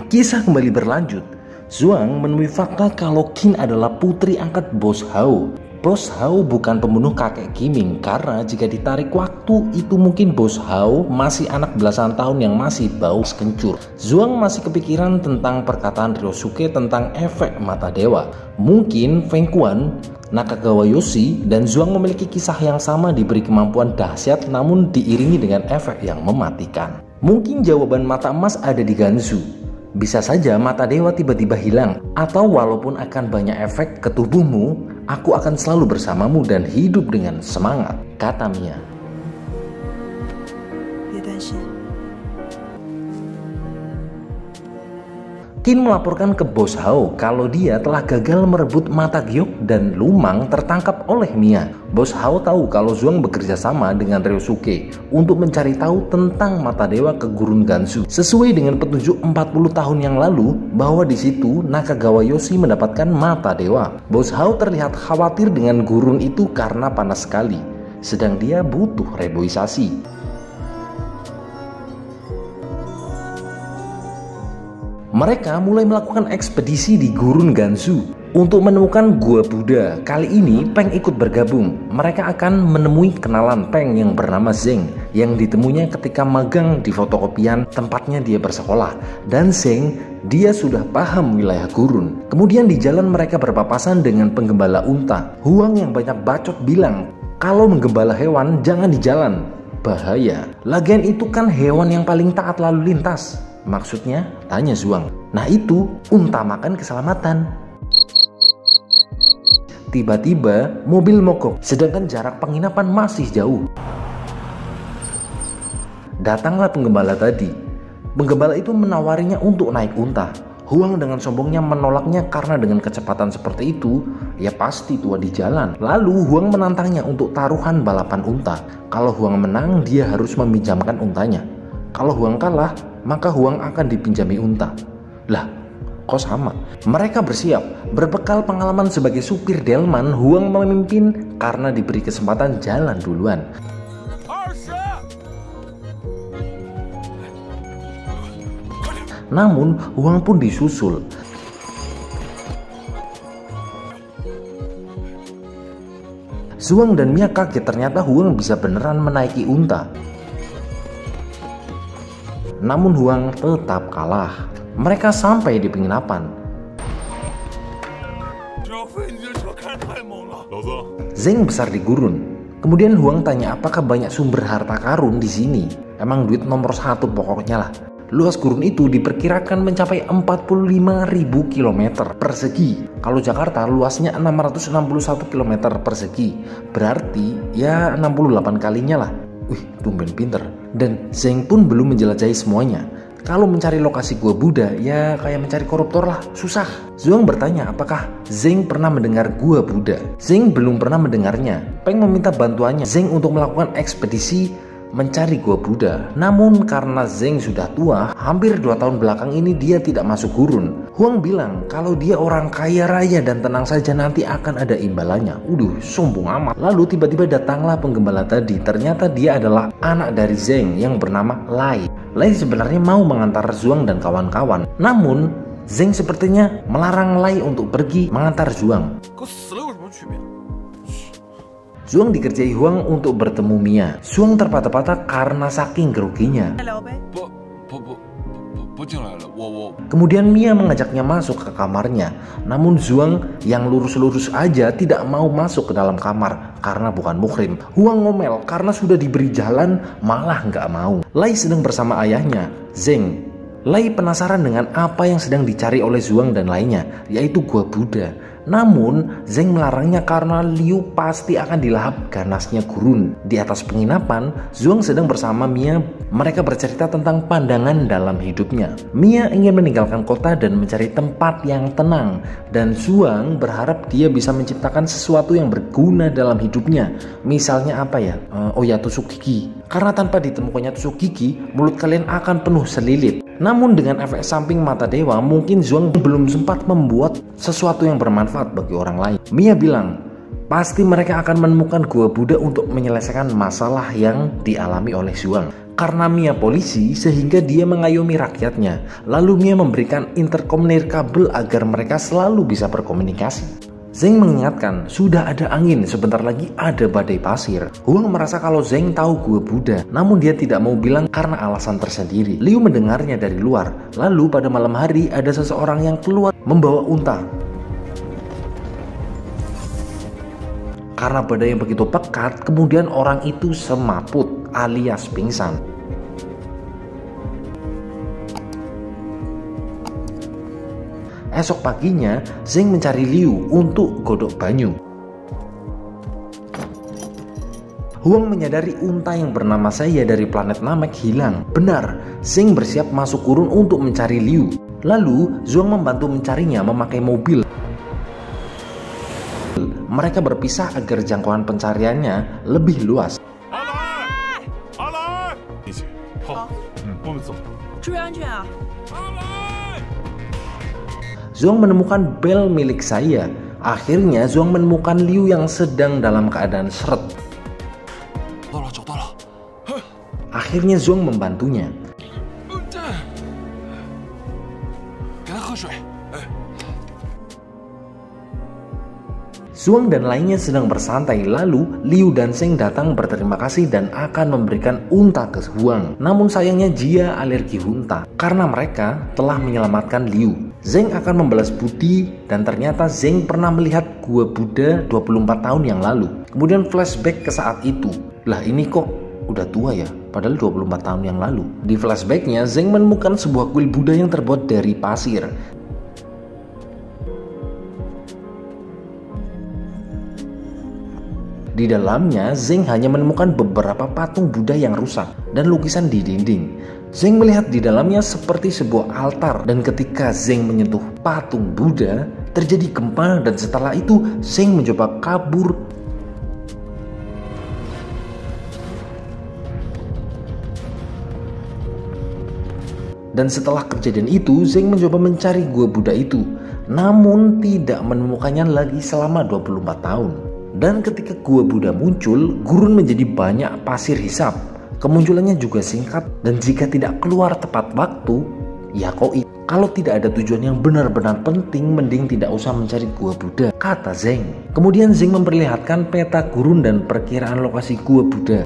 Kisah kembali berlanjut. Zhuang menemui fakta kalau Qin adalah putri angkat Bos Hao. Bos Hao bukan pembunuh kakek Qiming, karena jika ditarik waktu itu mungkin Bos Hao masih anak belasan tahun yang masih bau kencur. Zhuang masih kepikiran tentang perkataan Ryosuke tentang efek mata dewa. Mungkin Feng Quan, Nakagawa Yoshi, dan Zhuang memiliki kisah yang sama, diberi kemampuan dahsyat namun diiringi dengan efek yang mematikan. Mungkin jawaban mata emas ada di Gansu. Bisa saja mata dewa tiba-tiba hilang, atau walaupun akan banyak efek ke tubuhmu, aku akan selalu bersamamu dan hidup dengan semangat, kata Mia. Qin melaporkan ke Bos Hao kalau dia telah gagal merebut mata giok dan Lumang tertangkap oleh Mia. Bos Hao tahu kalau Zhuang bekerja sama dengan Ryosuke untuk mencari tahu tentang mata dewa ke gurun Gansu. Sesuai dengan petunjuk 40 tahun yang lalu bahwa di situ Nakagawa Yoshi mendapatkan mata dewa. Bos Hao terlihat khawatir dengan gurun itu karena panas sekali, sedang dia butuh reboisasi. Mereka mulai melakukan ekspedisi di gurun Gansu untuk menemukan gua Buddha. Kali ini Peng ikut bergabung. Mereka akan menemui kenalan Peng yang bernama Zeng, yang ditemuinya ketika magang di fotokopian tempatnya dia bersekolah. Dan Zeng, dia sudah paham wilayah gurun. Kemudian di jalan mereka berpapasan dengan penggembala unta. Huang yang banyak bacot bilang kalau menggembala hewan jangan di jalan, bahaya. Lagian itu kan hewan yang paling taat lalu lintas. Maksudnya? Tanya Zhuang. Nah itu, unta makan keselamatan. Tiba-tiba mobil mogok, sedangkan jarak penginapan masih jauh. Datanglah penggembala tadi. Penggembala itu menawarinya untuk naik unta. Huang dengan sombongnya menolaknya karena dengan kecepatan seperti itu, ya pasti tua di jalan. Lalu Huang menantangnya untuk taruhan balapan unta. Kalau Huang menang, dia harus meminjamkan untanya. Kalau Huang kalah, maka Huang akan dipinjami unta. Lah, kok sama? Mereka bersiap. Berbekal pengalaman sebagai supir delman, Huang memimpin karena diberi kesempatan jalan duluan. Namun, Huang pun disusul. Zhuang dan Mia kaget, ternyata Huang bisa beneran menaiki unta. Namun Huang tetap kalah. Mereka sampai di penginapan. Zeng besar di gurun. Kemudian Huang tanya apakah banyak sumber harta karun di sini. Emang duit nomor 1 pokoknya lah. Luas gurun itu diperkirakan mencapai 45.000 km persegi. Kalau Jakarta luasnya 661 km persegi. Berarti ya 68 kalinya lah. Wih, tumben pinter. Dan Zeng pun belum menjelajahi semuanya. Kalau mencari lokasi gua Buddha, ya kayak mencari koruptor lah, susah. Zhuang bertanya apakah Zeng pernah mendengar gua Buddha. Zeng belum pernah mendengarnya. Peng meminta bantuannya Zeng untuk melakukan ekspedisi mencari gua Buddha. Namun karena Zeng sudah tua, hampir 2 tahun belakang ini dia tidak masuk gurun. Huang bilang kalau dia orang kaya raya dan tenang saja, nanti akan ada imbalannya. Sombong amat. Lalu tiba-tiba datanglah penggembala tadi. Ternyata dia adalah anak dari Zeng yang bernama Lai. Lai sebenarnya mau mengantar Zhuang dan kawan-kawan. Namun Zeng sepertinya melarang Lai untuk pergi mengantar Zhuang. Zhuang dikerjai Huang untuk bertemu Mia. Zhuang terpatah-patah karena saking groginya. Kemudian Mia mengajaknya masuk ke kamarnya. Namun Zhuang yang lurus-lurus aja tidak mau masuk ke dalam kamar karena bukan muhrim. Huang ngomel karena sudah diberi jalan malah nggak mau. Lai sedang bersama ayahnya, Zeng. Lai penasaran dengan apa yang sedang dicari oleh Zhuang dan lainnya, yaitu gua Buddha. Namun Zeng melarangnya karena Liu pasti akan dilahap ganasnya gurun. Di atas penginapan, Zhuang sedang bersama Mia. Mereka bercerita tentang pandangan dalam hidupnya. Mia ingin meninggalkan kota dan mencari tempat yang tenang. Dan Zhuang berharap dia bisa menciptakan sesuatu yang berguna dalam hidupnya. Misalnya apa ya? Tusuk gigi. Karena tanpa ditemukannya tusuk gigi, mulut kalian akan penuh selilit. Namun dengan efek samping mata dewa, mungkin Zhuang belum sempat membuat sesuatu yang bermanfaat bagi orang lain. Mia bilang, pasti mereka akan menemukan gua Buddha untuk menyelesaikan masalah yang dialami oleh Zhuang. Karena Mia polisi, sehingga dia mengayomi rakyatnya. Lalu Mia memberikan intercom nirkabel agar mereka selalu bisa berkomunikasi. Zeng mengingatkan, sudah ada angin, sebentar lagi ada badai pasir. Huang merasa kalau Zeng tahu Gua Buddha, namun dia tidak mau bilang karena alasan tersendiri. Liu mendengarnya dari luar. Lalu pada malam hari ada seseorang yang keluar membawa unta. Karena badai yang begitu pekat, kemudian orang itu semaput alias pingsan. Esok paginya, Zeng mencari Liu untuk godok banyu. Huang menyadari unta yang bernama Saya dari planet Namek hilang. Benar, Zeng bersiap masuk gurun untuk mencari Liu. Lalu, Zhuang membantu mencarinya memakai mobil. Mereka berpisah agar jangkauan pencariannya lebih luas. Zhuang menemukan bel milik Saya. Akhirnya Zhuang menemukan Liu yang sedang dalam keadaan seret. Akhirnya Zhuang membantunya. Zhuang dan lainnya sedang bersantai, lalu Liu dan Zeng datang berterima kasih dan akan memberikan unta ke Huang. Namun sayangnya Jia alergi unta karena mereka telah menyelamatkan Liu. Zeng akan membalas budi dan ternyata Zeng pernah melihat Gua Buddha 24 tahun yang lalu. Kemudian flashback ke saat itu. Lah ini kok udah tua ya, padahal 24 tahun yang lalu. Di flashbacknya Zeng menemukan sebuah kuil Buddha yang terbuat dari pasir. Di dalamnya, Zeng hanya menemukan beberapa patung Buddha yang rusak dan lukisan di dinding. Zeng melihat di dalamnya seperti sebuah altar, dan ketika Zeng menyentuh patung Buddha, terjadi gempa, dan setelah itu Zeng mencoba kabur. Dan setelah kejadian itu, Zeng mencoba mencari Gua Buddha itu, namun tidak menemukannya lagi selama 24 tahun. Dan ketika Gua Buddha muncul, gurun menjadi banyak pasir hisap. Kemunculannya juga singkat, dan jika tidak keluar tepat waktu, ya koi. Kalau tidak ada tujuan yang benar-benar penting, mending tidak usah mencari Gua Buddha, kata Zeng. Kemudian Zeng memperlihatkan peta gurun dan perkiraan lokasi Gua Buddha.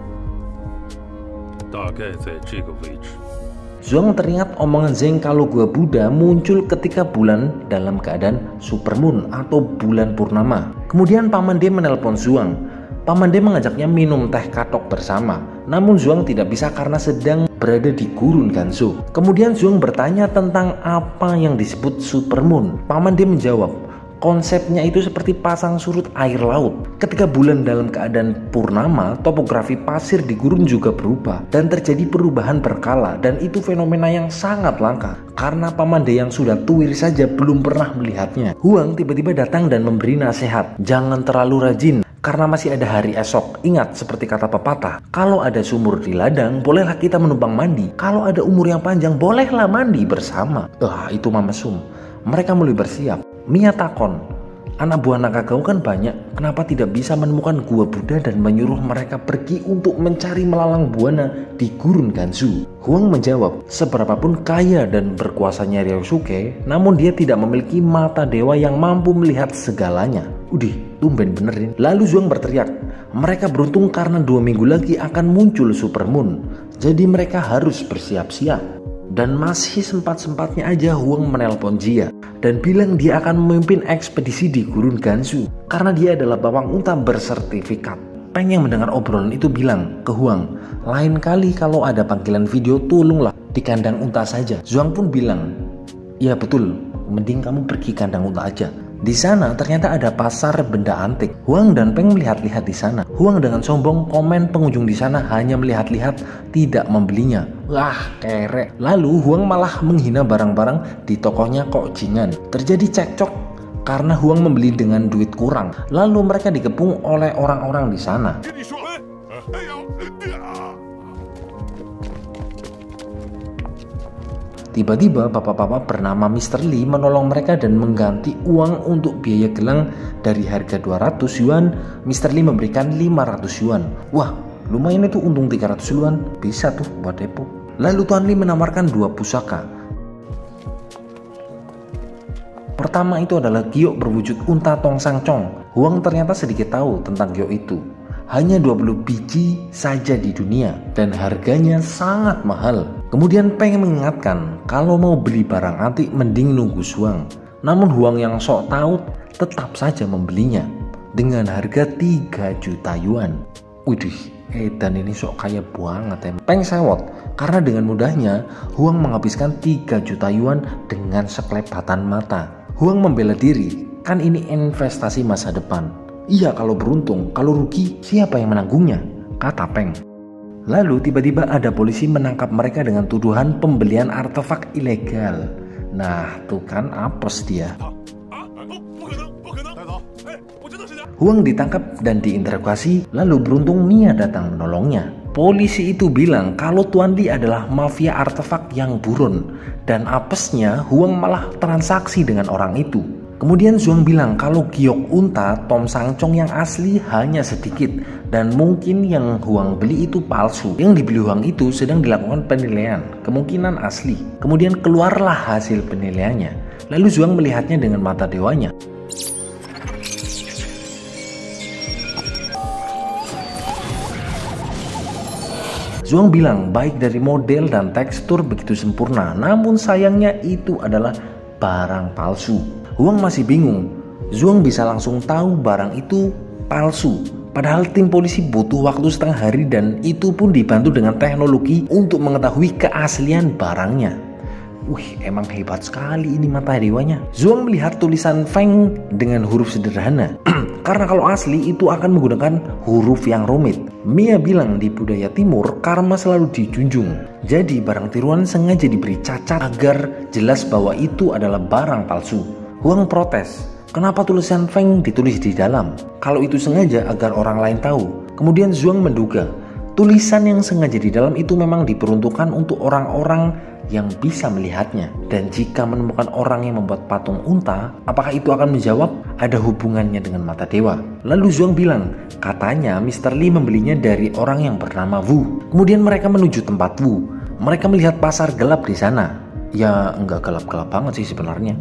Zhuang teringat omongan Zeng kalau Gua Buddha muncul ketika bulan dalam keadaan supermoon atau bulan purnama. Kemudian Paman De menelpon Zhuang. Paman De mengajaknya minum teh katok bersama. Namun Zhuang tidak bisa karena sedang berada di gurun Gansu. Kemudian Zhuang bertanya tentang apa yang disebut supermoon. Paman De menjawab, konsepnya itu seperti pasang surut air laut. Ketika bulan dalam keadaan purnama, topografi pasir di gurun juga berubah dan terjadi perubahan berkala, dan itu fenomena yang sangat langka karena Paman De yang sudah tuir saja belum pernah melihatnya. Huang tiba-tiba datang dan memberi nasihat, jangan terlalu rajin karena masih ada hari esok. Ingat, seperti kata pepatah, kalau ada sumur di ladang, bolehlah kita menumpang mandi. Kalau ada umur yang panjang, bolehlah mandi bersama. Itu mamesum. Mereka mulai bersiap. Mia takon, anak buah naga kau kan banyak, kenapa tidak bisa menemukan Gua Buddha dan menyuruh mereka pergi untuk mencari melalang buana di gurun Gansu? Huang menjawab, seberapapun kaya dan berkuasanya Ryosuke, namun dia tidak memiliki mata dewa yang mampu melihat segalanya. Udih, tumben benerin. Lalu Zhuang berteriak, mereka beruntung karena 2 minggu lagi akan muncul supermoon, jadi mereka harus bersiap-siap. Dan masih sempat-sempatnya aja Huang menelpon Jia dan bilang dia akan memimpin ekspedisi di gurun Gansu karena dia adalah bawang unta bersertifikat. Peng yang mendengar obrolan itu bilang ke Huang, lain kali kalau ada panggilan video tolonglah di kandang unta saja. Zhuang pun bilang, ya betul, mending kamu pergi kandang unta aja. Di sana ternyata ada pasar benda antik. Huang dan Peng melihat-lihat di sana. Huang dengan sombong komen pengunjung di sana hanya melihat-lihat, tidak membelinya. Wah, kerek. Lalu Huang malah menghina barang-barang di tokonya Kok Jingan. Terjadi cekcok karena Huang membeli dengan duit kurang. Lalu mereka dikepung oleh orang-orang di sana. Tiba-tiba bapak-bapak bernama Mr. Lee menolong mereka dan mengganti uang untuk biaya gelang dari harga 200 yuan. Mr. Lee memberikan 500 yuan. Wah, lumayan itu untung 300 ribuan, bisa tuh buat depo. Lalu Tuan Lee menawarkan 2 pusaka. Pertama itu adalah giok berwujud unta Tong Sang Chong. Huang ternyata sedikit tahu tentang giok itu. Hanya 20 biji saja di dunia dan harganya sangat mahal. Kemudian Peng mengingatkan kalau mau beli barang antik mending nunggu Zhuang. Namun Huang yang sok tahu tetap saja membelinya dengan harga 3 juta yuan. Widih, dan ini sok kaya banget ya. Peng sewot karena dengan mudahnya Huang menghabiskan 3 juta yuan dengan seklepatan mata. Huang membela diri, kan ini investasi masa depan. Iya kalau beruntung, kalau rugi siapa yang menanggungnya? Kata Peng. Lalu tiba-tiba ada polisi menangkap mereka dengan tuduhan pembelian artefak ilegal. Nah tuh kan apes dia. Huang ditangkap dan diinterogasi, lalu beruntung Mia datang menolongnya. Polisi itu bilang kalau Tuan Lee adalah mafia artefak yang buron, dan apesnya Huang malah transaksi dengan orang itu. Kemudian Zhuang bilang kalau giok unta Tong Sang Chong yang asli hanya sedikit dan mungkin yang Huang beli itu palsu. Yang dibeli Huang itu sedang dilakukan penilaian, kemungkinan asli. Kemudian keluarlah hasil penilaiannya. Lalu Zhuang melihatnya dengan mata dewanya. Zhuang bilang baik dari model dan tekstur begitu sempurna, namun sayangnya itu adalah barang palsu. Huang masih bingung. Zhuang bisa langsung tahu barang itu palsu. Padahal tim polisi butuh waktu setengah hari dan itu pun dibantu dengan teknologi untuk mengetahui keaslian barangnya. Wih, emang hebat sekali ini mata dewanya. Zhuang melihat tulisan Feng dengan huruf sederhana. Karena kalau asli itu akan menggunakan huruf yang rumit. Mia bilang di budaya timur karma selalu dijunjung. Jadi barang tiruan sengaja diberi cacat agar jelas bahwa itu adalah barang palsu. Huang protes, kenapa tulisan Feng ditulis di dalam? Kalau itu sengaja agar orang lain tahu. Kemudian Zhuang menduga, tulisan yang sengaja di dalam itu memang diperuntukkan untuk orang-orang yang bisa melihatnya. Dan jika menemukan orang yang membuat patung unta, apakah itu akan menjawab ada hubungannya dengan mata dewa? Lalu Zhuang bilang, katanya Mr. Lee membelinya dari orang yang bernama Wu. Kemudian mereka menuju tempat Wu. Mereka melihat pasar gelap di sana. Ya enggak gelap-gelap banget sih sebenarnya.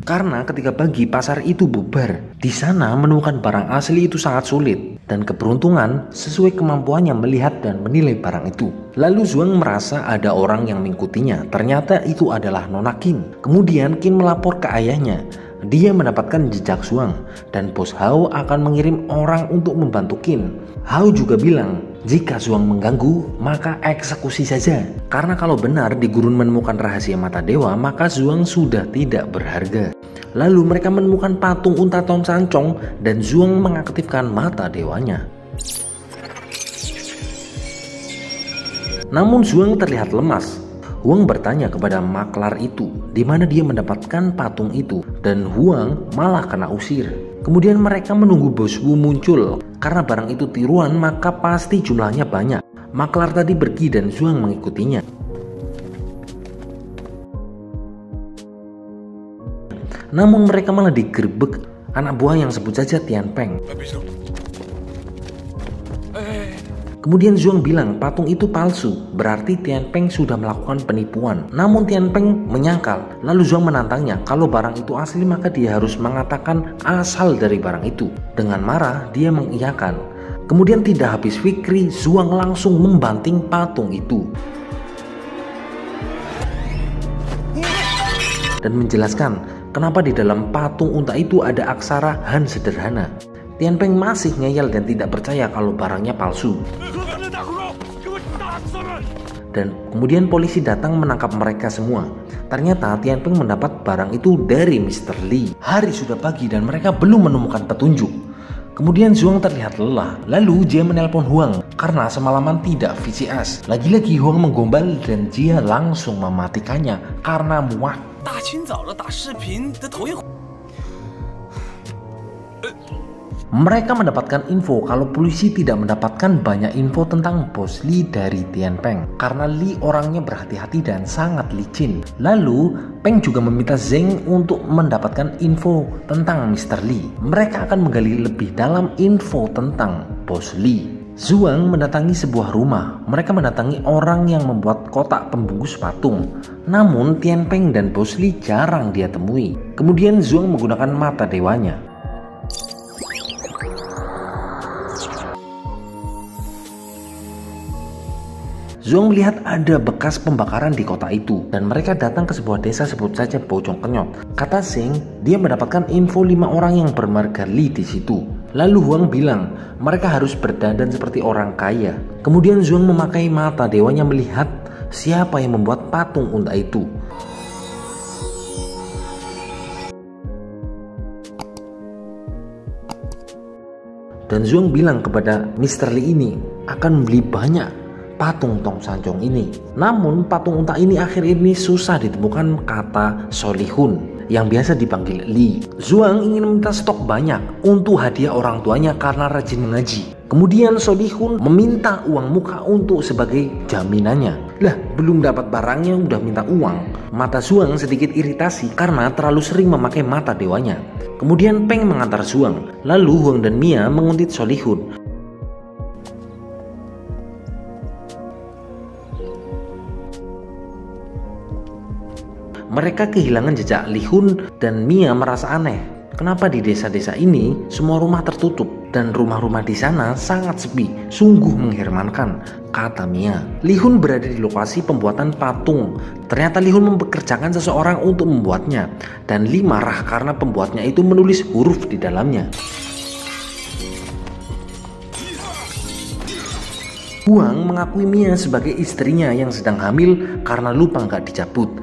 Karena ketika pagi pasar itu bubar. Di sana menemukan barang asli itu sangat sulit. Dan keberuntungan sesuai kemampuannya melihat dan menilai barang itu. Lalu Zhuang merasa ada orang yang mengikutinya. Ternyata itu adalah Nona Qin. Kemudian Qin melapor ke ayahnya. Dia mendapatkan jejak Zhuang. Dan bos Hao akan mengirim orang untuk membantu Qin. Hao juga bilang, jika Zhuang mengganggu, maka eksekusi saja. Karena kalau benar di gurun menemukan rahasia mata dewa, maka Zhuang sudah tidak berharga. Lalu mereka menemukan patung unta Tong Sang Chong dan Zhuang mengaktifkan mata dewanya. Namun Zhuang terlihat lemas. Huang bertanya kepada maklar itu di mana dia mendapatkan patung itu dan Huang malah kena usir. Kemudian mereka menunggu bos Wu muncul. Karena barang itu tiruan maka pasti jumlahnya banyak. Maklar tadi pergi dan Zhuang mengikutinya. Namun mereka malah digerebek anak buah yang sebut saja Tian Peng. Kemudian Zhuang bilang patung itu palsu, berarti Tian Peng sudah melakukan penipuan. Namun Tian Peng menyangkal, lalu Zhuang menantangnya kalau barang itu asli maka dia harus mengatakan asal dari barang itu. Dengan marah dia mengiyakan. Kemudian tidak habis fikri, Zhuang langsung membanting patung itu dan menjelaskan kenapa di dalam patung unta itu ada aksara Han sederhana. Tian Peng masih ngeyel dan tidak percaya kalau barangnya palsu. Dan kemudian polisi datang menangkap mereka semua. Ternyata Tian Peng mendapat barang itu dari Mr. Lee. Hari sudah pagi dan mereka belum menemukan petunjuk. Kemudian Zhuang terlihat lelah. Lalu dia menelpon Huang karena semalaman tidak VCS. Lagi-lagi Huang menggombal dan dia langsung mematikannya karena muak. Mereka mendapatkan info kalau polisi tidak mendapatkan banyak info tentang bos Lee dari Tian Peng karena Lee orangnya berhati-hati dan sangat licin. Lalu Peng juga meminta Zheng untuk mendapatkan info tentang Mr. Lee. Mereka akan menggali lebih dalam info tentang bos Lee. Zhuang mendatangi sebuah rumah. Mereka mendatangi orang yang membuat kotak pembungkus patung. Namun Tian Peng dan Bos Li jarang dia temui. Kemudian Zhuang menggunakan mata dewanya. Zhuang melihat ada bekas pembakaran di kota itu dan mereka datang ke sebuah desa, sebut saja Bojong Kenyot. Kata Zeng, dia mendapatkan info 5 orang yang bermarga Li di situ. Lalu Huang bilang mereka harus berdandan seperti orang kaya. Kemudian Zhuang memakai mata dewanya melihat siapa yang membuat patung unta itu. Dan Zhuang bilang kepada Mr. Li ini akan membeli banyak patung Tong Sancong ini. Namun patung unta ini akhir ini susah ditemukan, kata Solihun yang biasa dipanggil Li. Zhuang ingin meminta stok banyak untuk hadiah orang tuanya karena rajin mengaji. Kemudian Solihun meminta uang muka untuk sebagai jaminannya. Lah, belum dapat barangnya udah minta uang. Mata Zhuang sedikit iritasi karena terlalu sering memakai mata dewanya. Kemudian Peng mengantar Zhuang. Lalu Huang dan Mia menguntit Solihun. Mereka kehilangan jejak. Li Hun dan Mia merasa aneh. Kenapa di desa-desa ini semua rumah tertutup dan rumah-rumah di sana sangat sepi? Sungguh mengherankan, kata Mia. Li Hun berada di lokasi pembuatan patung. Ternyata Li Hun mempekerjakan seseorang untuk membuatnya dan Li marah karena pembuatnya itu menulis huruf di dalamnya. Huang mengakui Mia sebagai istrinya yang sedang hamil karena lupa nggak dicabut.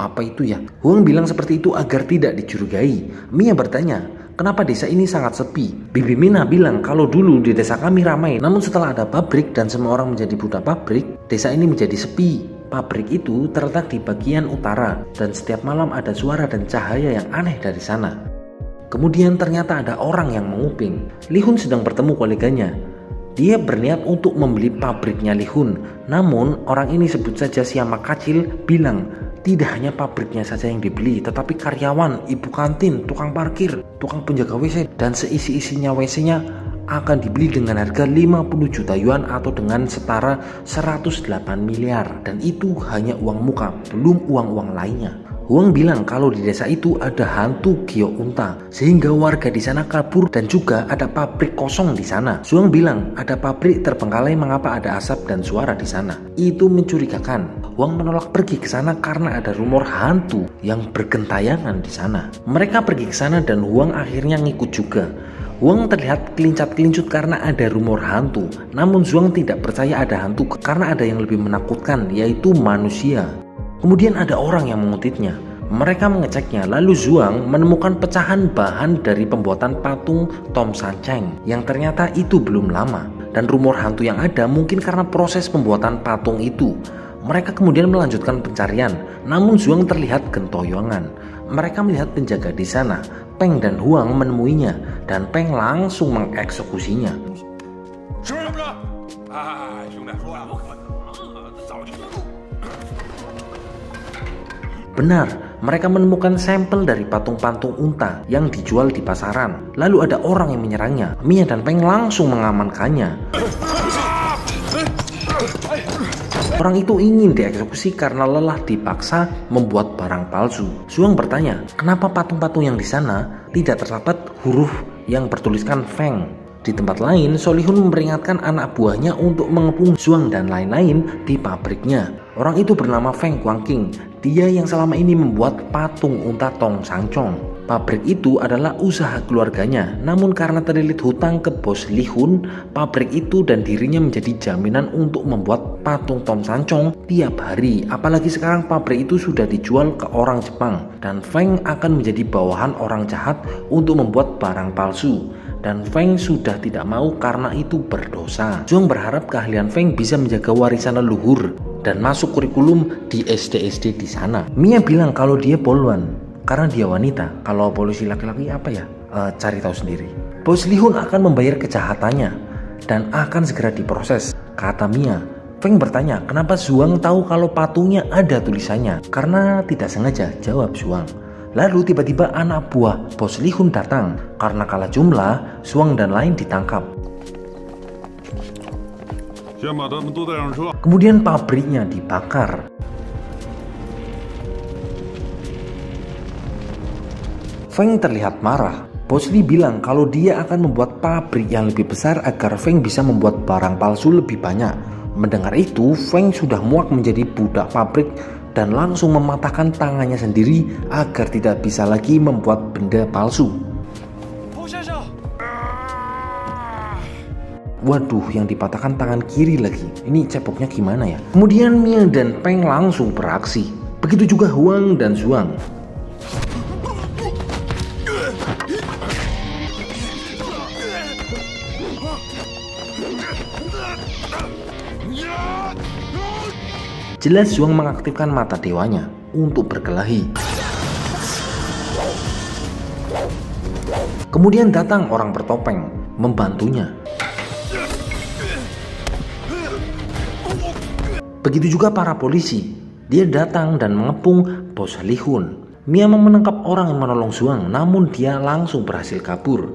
Apa itu ya? Huang bilang seperti itu agar tidak dicurigai. Mia bertanya, kenapa desa ini sangat sepi? Bibi Mina bilang kalau dulu di desa kami ramai, namun setelah ada pabrik dan semua orang menjadi budak pabrik, desa ini menjadi sepi. Pabrik itu terletak di bagian utara dan setiap malam ada suara dan cahaya yang aneh dari sana. Kemudian ternyata ada orang yang menguping. Li Hun sedang bertemu koleganya. Dia berniat untuk membeli pabriknya Li Hun. Namun orang ini, sebut saja Siama Kacil, bilang tidak hanya pabriknya saja yang dibeli, tetapi karyawan, ibu kantin, tukang parkir, tukang penjaga WC, dan seisi-isinya WC-nya akan dibeli dengan harga 50 juta yuan atau dengan setara 108 miliar. Dan itu hanya uang muka, belum uang-uang lainnya. Huang bilang kalau di desa itu ada hantu Gio Unta sehingga warga di sana kabur dan juga ada pabrik kosong di sana. Zhuang bilang ada pabrik terbengkalai, mengapa ada asap dan suara di sana. Itu mencurigakan. Huang menolak pergi ke sana karena ada rumor hantu yang bergentayangan di sana. Mereka pergi ke sana dan Huang akhirnya ngikut juga. Huang terlihat kelincat-kelincut karena ada rumor hantu. Namun Zhuang tidak percaya ada hantu karena ada yang lebih menakutkan, yaitu manusia. Kemudian ada orang yang mengutitnya. Mereka mengeceknya, lalu Zhuang menemukan pecahan bahan dari pembuatan patung Tom Sanceng yang ternyata itu belum lama. Dan rumor hantu yang ada mungkin karena proses pembuatan patung itu. Mereka kemudian melanjutkan pencarian, namun Zhuang terlihat gentoyongan. Mereka melihat penjaga di sana. Peng dan Huang menemuinya dan Peng langsung mengeksekusinya. Benar, mereka menemukan sampel dari patung-patung unta yang dijual di pasaran. Lalu ada orang yang menyerangnya. Mia dan Peng langsung mengamankannya. Orang itu ingin dieksekusi karena lelah dipaksa membuat barang palsu. Zhuang bertanya, kenapa patung-patung yang di sana tidak terdapat huruf yang bertuliskan Feng? Di tempat lain, Solihun memperingatkan anak buahnya untuk mengepung Zhuang dan lain-lain di pabriknya. Orang itu bernama Feng Guangqing. Dia yang selama ini membuat patung unta Tong Sancong. Pabrik itu adalah usaha keluarganya. Namun karena terlilit hutang ke bos Li Hun, pabrik itu dan dirinya menjadi jaminan untuk membuat patung Tom Sancong tiap hari. Apalagi sekarang pabrik itu sudah dijual ke orang Jepang. Dan Feng akan menjadi bawahan orang jahat untuk membuat barang palsu. Dan Feng sudah tidak mau karena itu berdosa. Zhuang berharap keahlian Feng bisa menjaga warisan leluhur dan masuk kurikulum di SD-SD di sana. Mia bilang kalau dia poluan karena dia wanita. Kalau polusi laki-laki apa ya? Cari tahu sendiri. Bos Li Hun akan membayar kejahatannya dan akan segera diproses, kata Mia. Feng bertanya, kenapa Zhuang tahu kalau patungnya ada tulisannya? Karena tidak sengaja, jawab Zhuang. Lalu tiba-tiba anak buah bos Li Hun datang. Karena kalah jumlah, Zhuang dan lain ditangkap. 先把他们都带上车。 Kemudian pabriknya dibakar. Feng terlihat marah. Bos Lee bilang kalau dia akan membuat pabrik yang lebih besar agar Feng bisa membuat barang palsu lebih banyak. Mendengar itu, Feng sudah muak menjadi budak pabrik dan langsung mematahkan tangannya sendiri agar tidak bisa lagi membuat benda palsu. Waduh, yang dipatahkan tangan kiri lagi. Ini cepoknya gimana ya? Kemudian Mia dan Peng langsung beraksi. Begitu juga Huang dan Zhuang. Jelas Zhuang mengaktifkan mata dewanya untuk berkelahi. Kemudian datang orang bertopeng membantunya. Begitu juga para polisi. Dia datang dan mengepung Bos Li Hun. Mia mau menangkap orang yang menolong Zhuang, namun dia langsung berhasil kabur.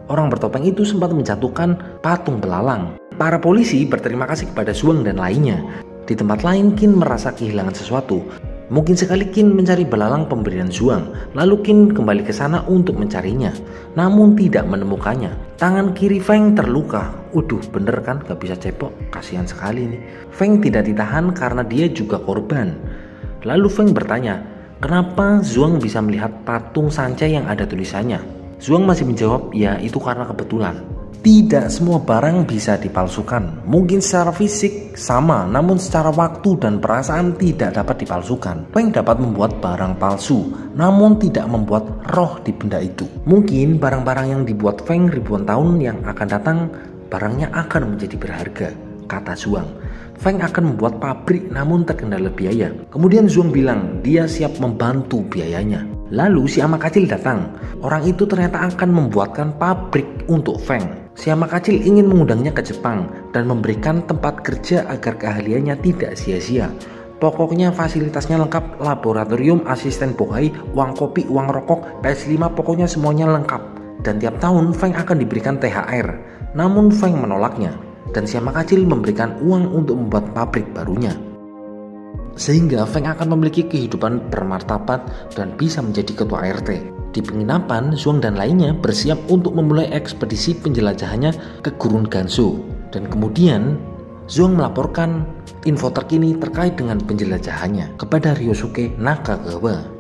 Orang bertopeng itu sempat menjatuhkan patung belalang. Para polisi berterima kasih kepada Zhuang dan lainnya. Di tempat lain, Qin merasa kehilangan sesuatu. Mungkin sekali Qin mencari belalang pemberian Zhuang, lalu Qin kembali ke sana untuk mencarinya, namun tidak menemukannya. Tangan kiri Feng terluka. Waduh, bener kan, gak bisa cepok, kasihan sekali nih. Feng tidak ditahan karena dia juga korban. Lalu Feng bertanya, kenapa Zhuang bisa melihat patung sancai yang ada tulisannya? Zhuang masih menjawab, ya itu karena kebetulan. Tidak semua barang bisa dipalsukan. Mungkin secara fisik sama, namun secara waktu dan perasaan tidak dapat dipalsukan. Feng dapat membuat barang palsu, namun tidak membuat roh di benda itu. Mungkin barang-barang yang dibuat Feng ribuan tahun yang akan datang, barangnya akan menjadi berharga, kata Zhuang. Feng akan membuat pabrik namun terkendala biaya. Kemudian Zhuang bilang dia siap membantu biayanya. Lalu si amak kecil datang. Orang itu ternyata akan membuatkan pabrik untuk Feng. Si amak kecil ingin mengundangnya ke Jepang dan memberikan tempat kerja agar keahliannya tidak sia-sia. Pokoknya fasilitasnya lengkap, laboratorium, asisten bohai, uang kopi, uang rokok, PS5, pokoknya semuanya lengkap. Dan tiap tahun Feng akan diberikan THR. Namun Feng menolaknya. Dan si amak kecil memberikan uang untuk membuat pabrik barunya. Sehingga Feng akan memiliki kehidupan bermartabat dan bisa menjadi ketua RT. Di penginapan, Zhuang dan lainnya bersiap untuk memulai ekspedisi penjelajahannya ke Gurun Gansu. Dan kemudian Zhuang melaporkan info terkini terkait dengan penjelajahannya kepada Ryosuke Nakagawa.